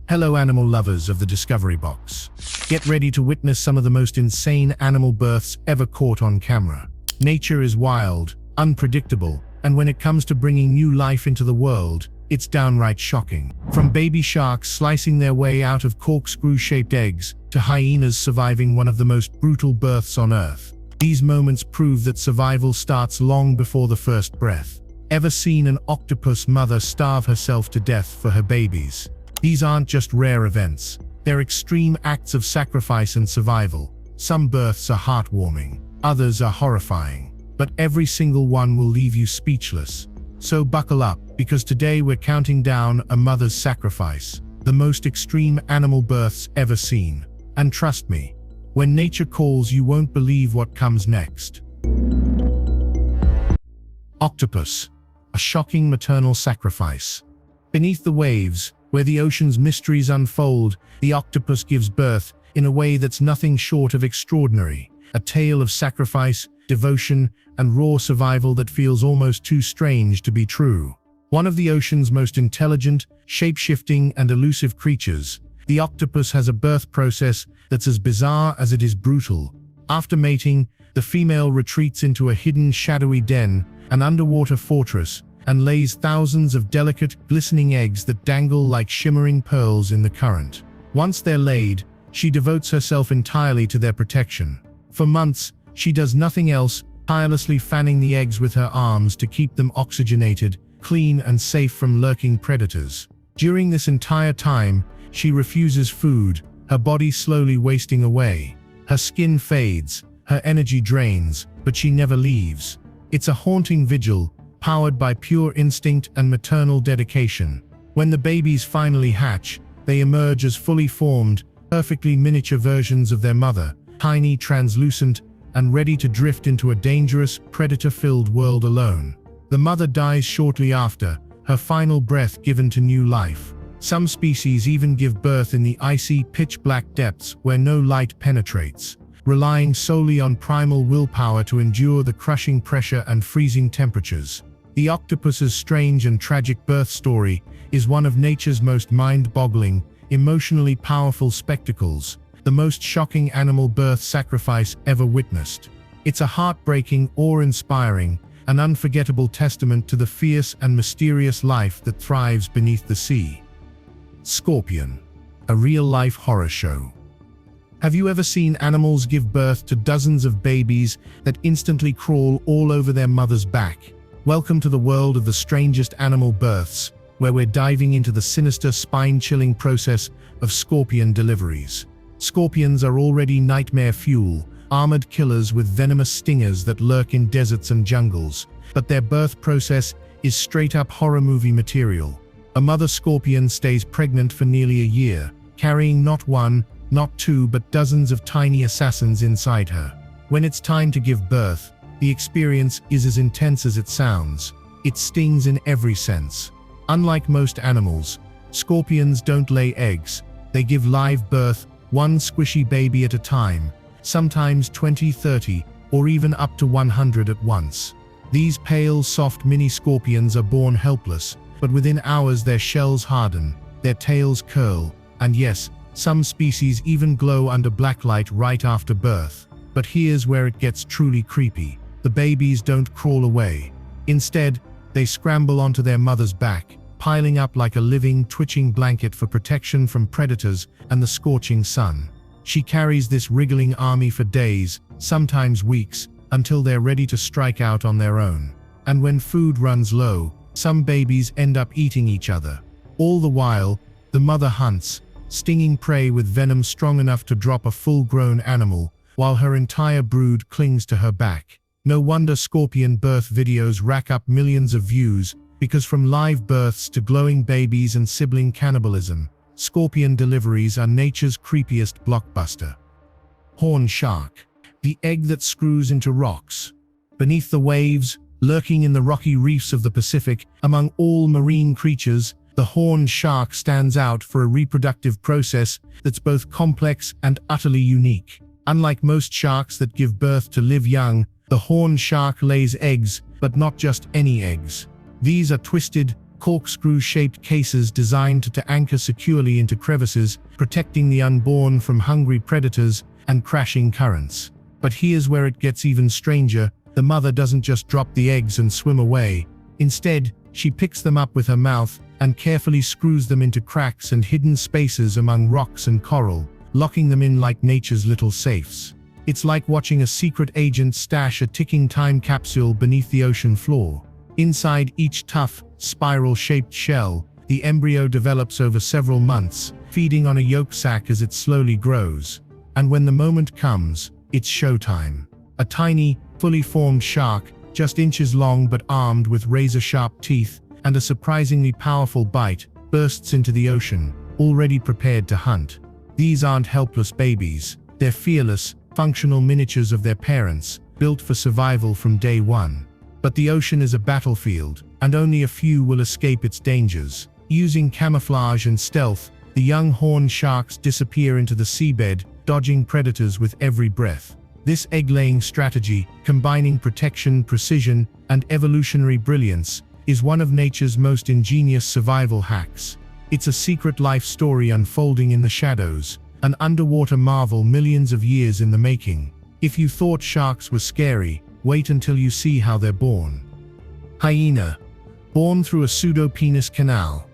Hello animal lovers of the Discovery Box. Get ready to witness some of the most insane animal births ever caught on camera. Nature is wild, unpredictable, and when it comes to bringing new life into the world, it's downright shocking. From baby sharks slicing their way out of corkscrew-shaped eggs to hyenas surviving one of the most brutal births on Earth. These moments prove that survival starts long before the first breath. Ever seen an octopus mother starve herself to death for her babies? These aren't just rare events, they're extreme acts of sacrifice and survival. Some births are heartwarming, others are horrifying, but every single one will leave you speechless. So buckle up, because today we're counting down a mother's sacrifice, the most extreme animal births ever seen. And trust me, when nature calls, you won't believe what comes next. Octopus, a shocking maternal sacrifice. Beneath the waves, where the ocean's mysteries unfold, the octopus gives birth in a way that's nothing short of extraordinary. A tale of sacrifice, devotion, and raw survival that feels almost too strange to be true. One of the ocean's most intelligent, shape-shifting, and elusive creatures, the octopus has a birth process that's as bizarre as it is brutal. After mating, the female retreats into a hidden, shadowy den, an underwater fortress, and lays thousands of delicate, glistening eggs that dangle like shimmering pearls in the current. Once they're laid, she devotes herself entirely to their protection. For months, she does nothing else, tirelessly fanning the eggs with her arms to keep them oxygenated, clean, and safe from lurking predators. During this entire time, she refuses food, her body slowly wasting away. Her skin fades, her energy drains, but she never leaves. It's a haunting vigil, powered by pure instinct and maternal dedication. When the babies finally hatch, they emerge as fully formed, perfectly miniature versions of their mother, tiny, translucent, and ready to drift into a dangerous, predator-filled world alone. The mother dies shortly after, her final breath given to new life. Some species even give birth in the icy, pitch-black depths where no light penetrates, relying solely on primal willpower to endure the crushing pressure and freezing temperatures. The octopus's strange and tragic birth story is one of nature's most mind-boggling, emotionally powerful spectacles, the most shocking animal birth sacrifice ever witnessed. It's a heartbreaking, awe-inspiring, and unforgettable testament to the fierce and mysterious life that thrives beneath the sea. Scorpion, a real-life horror show. Have you ever seen animals give birth to dozens of babies that instantly crawl all over their mother's back? Welcome to the world of the strangest animal births, where we're diving into the sinister, spine-chilling process of scorpion deliveries. Scorpions are already nightmare fuel, armored killers with venomous stingers that lurk in deserts and jungles, but their birth process is straight-up horror movie material. A mother scorpion stays pregnant for nearly a year, carrying not one, not two, but dozens of tiny assassins inside her. When it's time to give birth, the experience is as intense as it sounds. It stings in every sense. Unlike most animals, scorpions don't lay eggs. They give live birth, one squishy baby at a time, sometimes 20, 30, or even up to 100 at once. These pale, soft mini scorpions are born helpless, but within hours their shells harden, their tails curl, and yes, some species even glow under blacklight right after birth. But here's where it gets truly creepy. The babies don't crawl away. Instead, they scramble onto their mother's back, piling up like a living, twitching blanket for protection from predators and the scorching sun. She carries this wriggling army for days, sometimes weeks, until they're ready to strike out on their own. And when food runs low, some babies end up eating each other. All the while, the mother hunts, stinging prey with venom strong enough to drop a full-grown animal, while her entire brood clings to her back. No wonder scorpion birth videos rack up millions of views, because from live births to glowing babies and sibling cannibalism, scorpion deliveries are nature's creepiest blockbuster. Horned shark, the egg that screws into rocks. Beneath the waves, lurking in the rocky reefs of the Pacific, among all marine creatures, the horned shark stands out for a reproductive process that's both complex and utterly unique. Unlike most sharks that give birth to live young, the horned shark lays eggs, but not just any eggs. These are twisted, corkscrew-shaped cases designed to anchor securely into crevices, protecting the unborn from hungry predators and crashing currents. But here's where it gets even stranger. The mother doesn't just drop the eggs and swim away. Instead, she picks them up with her mouth and carefully screws them into cracks and hidden spaces among rocks and coral, locking them in like nature's little safes. It's like watching a secret agent stash a ticking time capsule beneath the ocean floor. Inside each tough, spiral-shaped shell, the embryo develops over several months, feeding on a yolk sac as it slowly grows. And when the moment comes, it's showtime. A tiny, fully formed shark, just inches long but armed with razor-sharp teeth and a surprisingly powerful bite, bursts into the ocean, already prepared to hunt. These aren't helpless babies. They're fearless, functional miniatures of their parents, built for survival from day one. But the ocean is a battlefield, and only a few will escape its dangers. Using camouflage and stealth, the young horned sharks disappear into the seabed, dodging predators with every breath. This egg-laying strategy, combining protection, precision, and evolutionary brilliance, is one of nature's most ingenious survival hacks. It's a secret life story unfolding in the shadows, an underwater marvel millions of years in the making. If you thought sharks were scary, wait until you see how they're born. Hyena. Born through a pseudo-penis canal.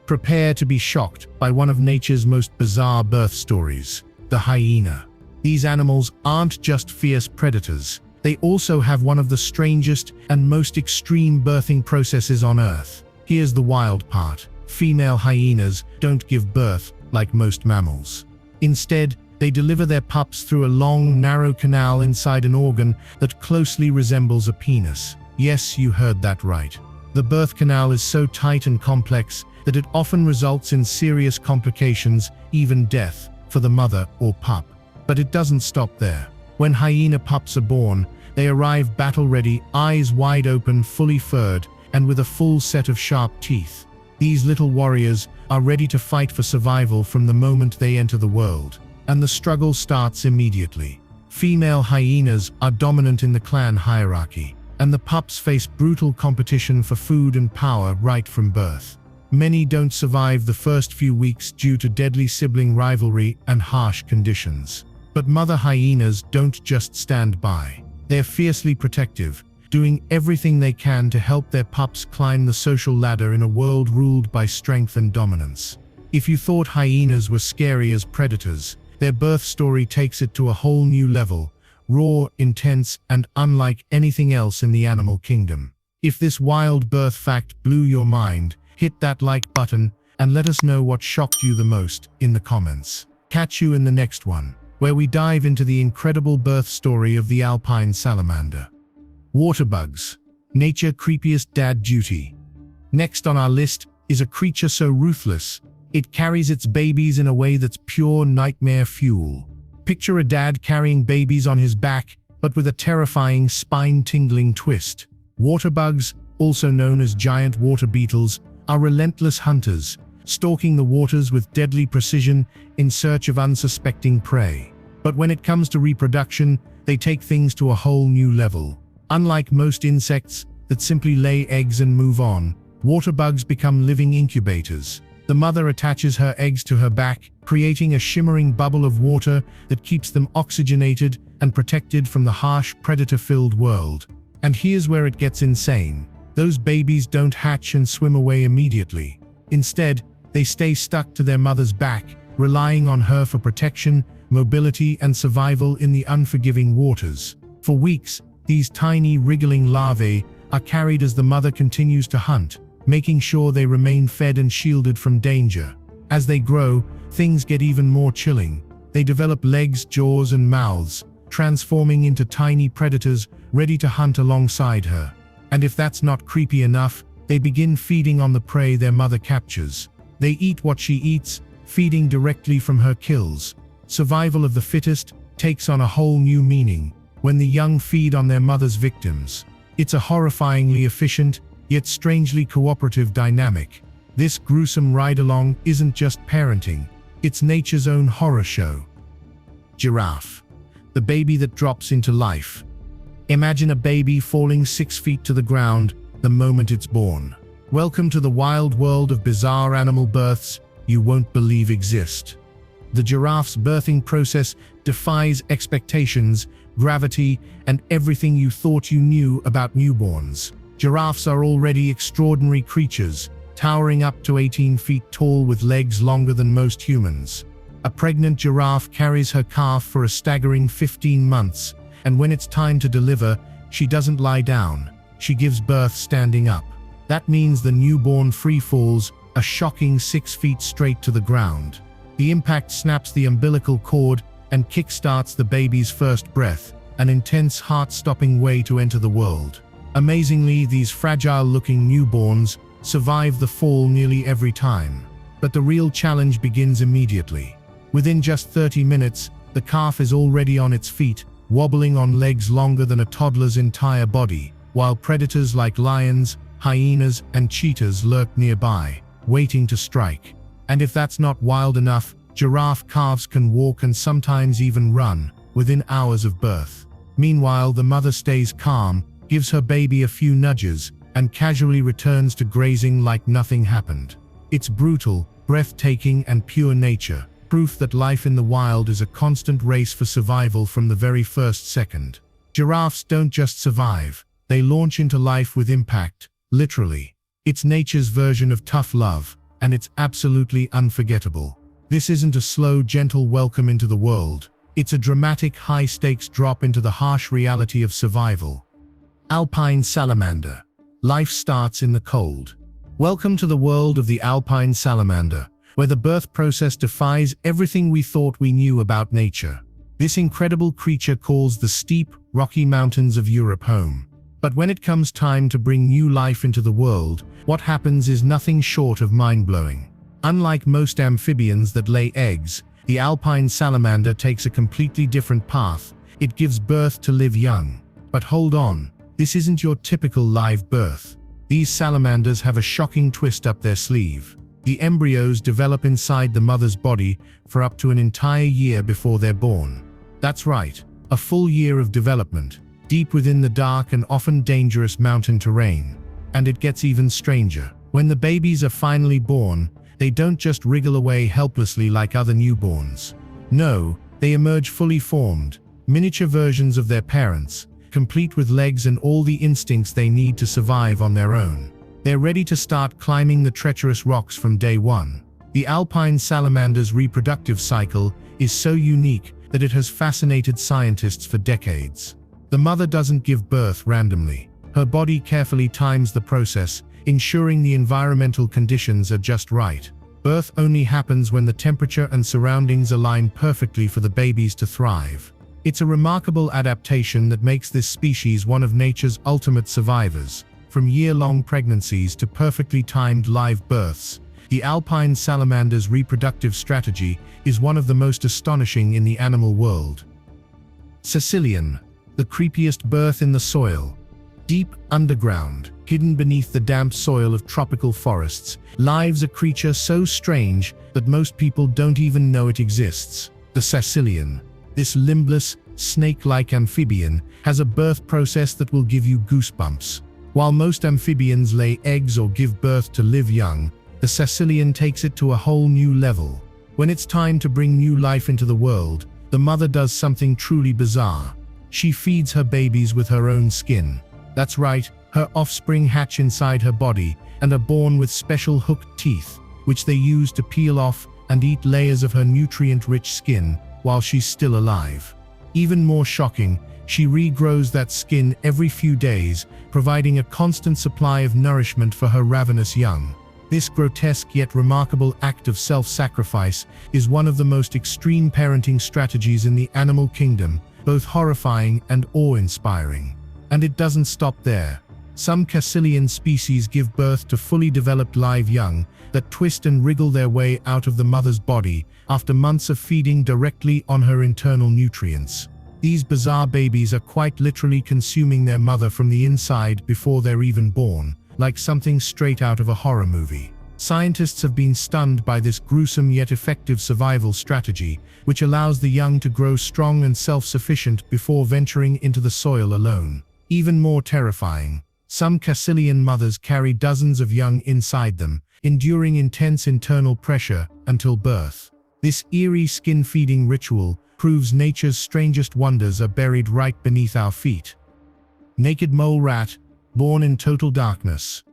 Prepare to be shocked by one of nature's most bizarre birth stories, the hyena. These animals aren't just fierce predators. They also have one of the strangest and most extreme birthing processes on Earth. Here's the wild part. Female hyenas don't give birth like most mammals. Instead, they deliver their pups through a long, narrow canal inside an organ that closely resembles a penis. Yes, you heard that right. The birth canal is so tight and complex that it often results in serious complications, even death, for the mother or pup. But it doesn't stop there. When hyena pups are born, they arrive battle-ready, eyes wide open, fully furred, and with a full set of sharp teeth. These little warriors are ready to fight for survival from the moment they enter the world. And the struggle starts immediately. Female hyenas are dominant in the clan hierarchy, and the pups face brutal competition for food and power right from birth. Many don't survive the first few weeks due to deadly sibling rivalry and harsh conditions. But mother hyenas don't just stand by. They're fiercely protective, doing everything they can to help their pups climb the social ladder in a world ruled by strength and dominance. If you thought hyenas were scary as predators, their birth story takes it to a whole new level, raw, intense, and unlike anything else in the animal kingdom. If this wild birth fact blew your mind, hit that like button and let us know what shocked you the most in the comments. Catch you in the next one, where we dive into the incredible birth story of the Alpine Salamander. Waterbugs. Nature creepiest dad duty. Next on our list is a creature so ruthless, it carries its babies in a way that's pure nightmare fuel. Picture a dad carrying babies on his back, but with a terrifying, spine-tingling twist. Waterbugs, also known as giant water beetles, are relentless hunters, stalking the waters with deadly precision in search of unsuspecting prey. But when it comes to reproduction, they take things to a whole new level. Unlike most insects that simply lay eggs and move on, waterbugs become living incubators. The mother attaches her eggs to her back, creating a shimmering bubble of water that keeps them oxygenated and protected from the harsh, predator-filled world. And here's where it gets insane. Those babies don't hatch and swim away immediately. Instead, they stay stuck to their mother's back, relying on her for protection, mobility, and survival in the unforgiving waters. For weeks, these tiny, wriggling larvae are carried as the mother continues to hunt, making sure they remain fed and shielded from danger. As they grow, things get even more chilling. They develop legs, jaws, and mouths, transforming into tiny predators ready to hunt alongside her. And if that's not creepy enough, they begin feeding on the prey their mother captures. They eat what she eats, feeding directly from her kills. Survival of the fittest takes on a whole new meaning when the young feed on their mother's victims. It's a horrifyingly efficient, yet strangely cooperative dynamic. This gruesome ride-along isn't just parenting, it's nature's own horror show. Giraffe. The baby that drops into life. Imagine a baby falling 6 feet to the ground the moment it's born. Welcome to the wild world of bizarre animal births you won't believe exist. The giraffe's birthing process defies expectations, gravity, and everything you thought you knew about newborns. Giraffes are already extraordinary creatures, towering up to 18 feet tall with legs longer than most humans. A pregnant giraffe carries her calf for a staggering 15 months, and when it's time to deliver, she doesn't lie down. She gives birth standing up. That means the newborn free falls a shocking 6 feet straight to the ground. The impact snaps the umbilical cord and kickstarts the baby's first breath, an intense heart-stopping way to enter the world. Amazingly, these fragile-looking newborns survive the fall nearly every time. But the real challenge begins immediately. Within just 30 minutes, the calf is already on its feet, wobbling on legs longer than a toddler's entire body, while predators like lions, hyenas, and cheetahs lurk nearby, waiting to strike. And if that's not wild enough, giraffe calves can walk and sometimes even run within hours of birth. Meanwhile, the mother stays calm, gives her baby a few nudges, and casually returns to grazing like nothing happened. It's brutal, breathtaking, and pure nature, proof that life in the wild is a constant race for survival from the very first second. Giraffes don't just survive, they launch into life with impact, literally. It's nature's version of tough love, and it's absolutely unforgettable. This isn't a slow, gentle welcome into the world. It's a dramatic, high-stakes drop into the harsh reality of survival. Alpine Salamander. Life starts in the cold. Welcome to the world of the Alpine Salamander, where the birth process defies everything we thought we knew about nature. This incredible creature calls the steep, rocky mountains of Europe home. But when it comes time to bring new life into the world, what happens is nothing short of mind-blowing. Unlike most amphibians that lay eggs, the Alpine Salamander takes a completely different path. It gives birth to live young. But hold on, this isn't your typical live birth. These salamanders have a shocking twist up their sleeve. The embryos develop inside the mother's body for up to an entire year before they're born. That's right, a full year of development, deep within the dark and often dangerous mountain terrain. And it gets even stranger. When the babies are finally born, they don't just wriggle away helplessly like other newborns. No, they emerge fully formed, miniature versions of their parents, complete with legs and all the instincts they need to survive on their own. They're ready to start climbing the treacherous rocks from day one. The Alpine Salamander's reproductive cycle is so unique that it has fascinated scientists for decades. The mother doesn't give birth randomly. Her body carefully times the process, ensuring the environmental conditions are just right. Birth only happens when the temperature and surroundings align perfectly for the babies to thrive. It's a remarkable adaptation that makes this species one of nature's ultimate survivors. From year-long pregnancies to perfectly timed live births, the Alpine Salamander's reproductive strategy is one of the most astonishing in the animal world. Caecilian, the creepiest birth in the soil. Deep underground, hidden beneath the damp soil of tropical forests, lives a creature so strange that most people don't even know it exists. The Caecilian. This limbless, snake-like amphibian has a birth process that will give you goosebumps. While most amphibians lay eggs or give birth to live young, the Caecilian takes it to a whole new level. When it's time to bring new life into the world, the mother does something truly bizarre. She feeds her babies with her own skin. That's right, her offspring hatch inside her body and are born with special hooked teeth, which they use to peel off and eat layers of her nutrient-rich skin while she's still alive. Even more shocking, she regrows that skin every few days, providing a constant supply of nourishment for her ravenous young. This grotesque yet remarkable act of self-sacrifice is one of the most extreme parenting strategies in the animal kingdom, both horrifying and awe-inspiring. And it doesn't stop there. Some Caecilian species give birth to fully developed live young that twist and wriggle their way out of the mother's body after months of feeding directly on her internal nutrients. These bizarre babies are quite literally consuming their mother from the inside before they're even born, like something straight out of a horror movie. Scientists have been stunned by this gruesome yet effective survival strategy, which allows the young to grow strong and self-sufficient before venturing into the soil alone. Even more terrifying, Some Caecilian mothers carry dozens of young inside them, enduring intense internal pressure until birth. This eerie skin-feeding ritual proves nature's strangest wonders are buried right beneath our feet. Naked mole rat, born in total darkness.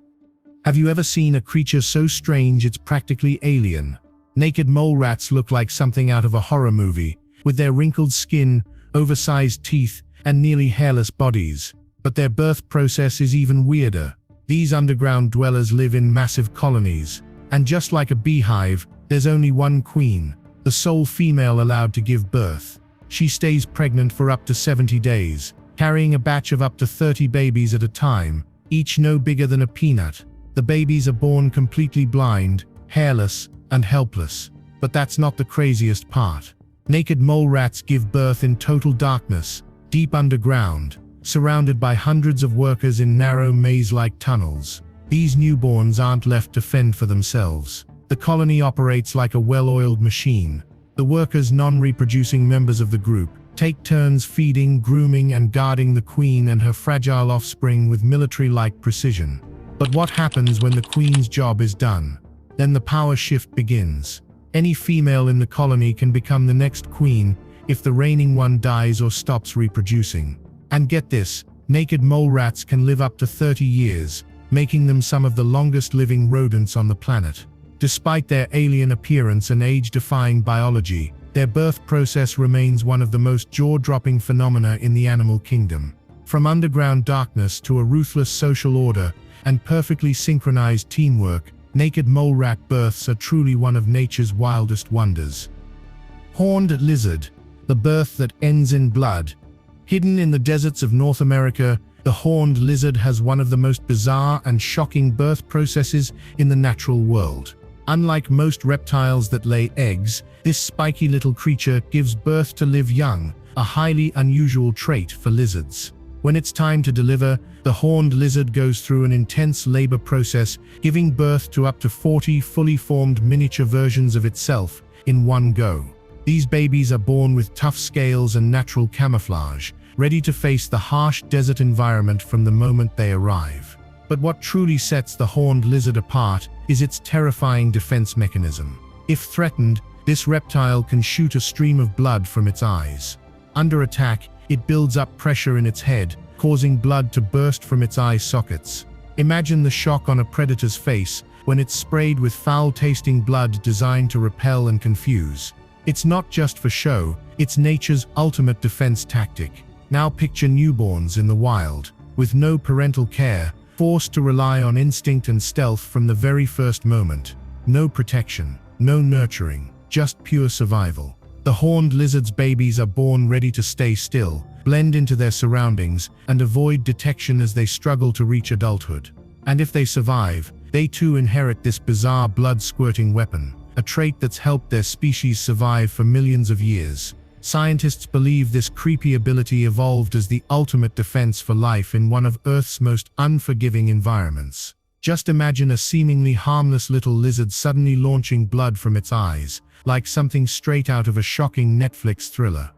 Have you ever seen a creature so strange it's practically alien? Naked mole rats look like something out of a horror movie, with their wrinkled skin, oversized teeth, and nearly hairless bodies. But their birth process is even weirder. These underground dwellers live in massive colonies, and just like a beehive, there's only one queen, the sole female allowed to give birth. She stays pregnant for up to 70 days, carrying a batch of up to 30 babies at a time, each no bigger than a peanut. The babies are born completely blind, hairless, and helpless. But that's not the craziest part. Naked mole rats give birth in total darkness, deep underground, surrounded by hundreds of workers in narrow maze-like tunnels. These newborns aren't left to fend for themselves. The colony operates like a well-oiled machine. The workers, non-reproducing members of the group, take turns feeding, grooming, and guarding the queen and her fragile offspring with military-like precision. But what happens when the queen's job is done? Then the power shift begins. Any female in the colony can become the next queen if the reigning one dies or stops reproducing. And get this, naked mole rats can live up to 30 years, making them some of the longest living rodents on the planet. Despite their alien appearance and age-defying biology, their birth process remains one of the most jaw-dropping phenomena in the animal kingdom. From underground darkness to a ruthless social order and perfectly synchronized teamwork, naked mole rat births are truly one of nature's wildest wonders. Horned lizard, the birth that ends in blood. Hidden in the deserts of North America, the horned lizard has one of the most bizarre and shocking birth processes in the natural world. Unlike most reptiles that lay eggs, this spiky little creature gives birth to live young, a highly unusual trait for lizards. When it's time to deliver, the horned lizard goes through an intense labor process, giving birth to up to 40 fully formed miniature versions of itself in one go. These babies are born with tough scales and natural camouflage, ready to face the harsh desert environment from the moment they arrive. But what truly sets the horned lizard apart is its terrifying defense mechanism. If threatened, this reptile can shoot a stream of blood from its eyes. Under attack, it builds up pressure in its head, causing blood to burst from its eye sockets. Imagine the shock on a predator's face when it's sprayed with foul-tasting blood designed to repel and confuse. It's not just for show, it's nature's ultimate defense tactic. Now picture newborns in the wild, with no parental care, forced to rely on instinct and stealth from the very first moment. No protection, no nurturing, just pure survival. The horned lizard's babies are born ready to stay still, blend into their surroundings, and avoid detection as they struggle to reach adulthood. And if they survive, they too inherit this bizarre blood-squirting weapon, a trait that's helped their species survive for millions of years. Scientists believe this creepy ability evolved as the ultimate defense for life in one of Earth's most unforgiving environments. Just imagine a seemingly harmless little lizard suddenly launching blood from its eyes, like something straight out of a shocking Netflix thriller.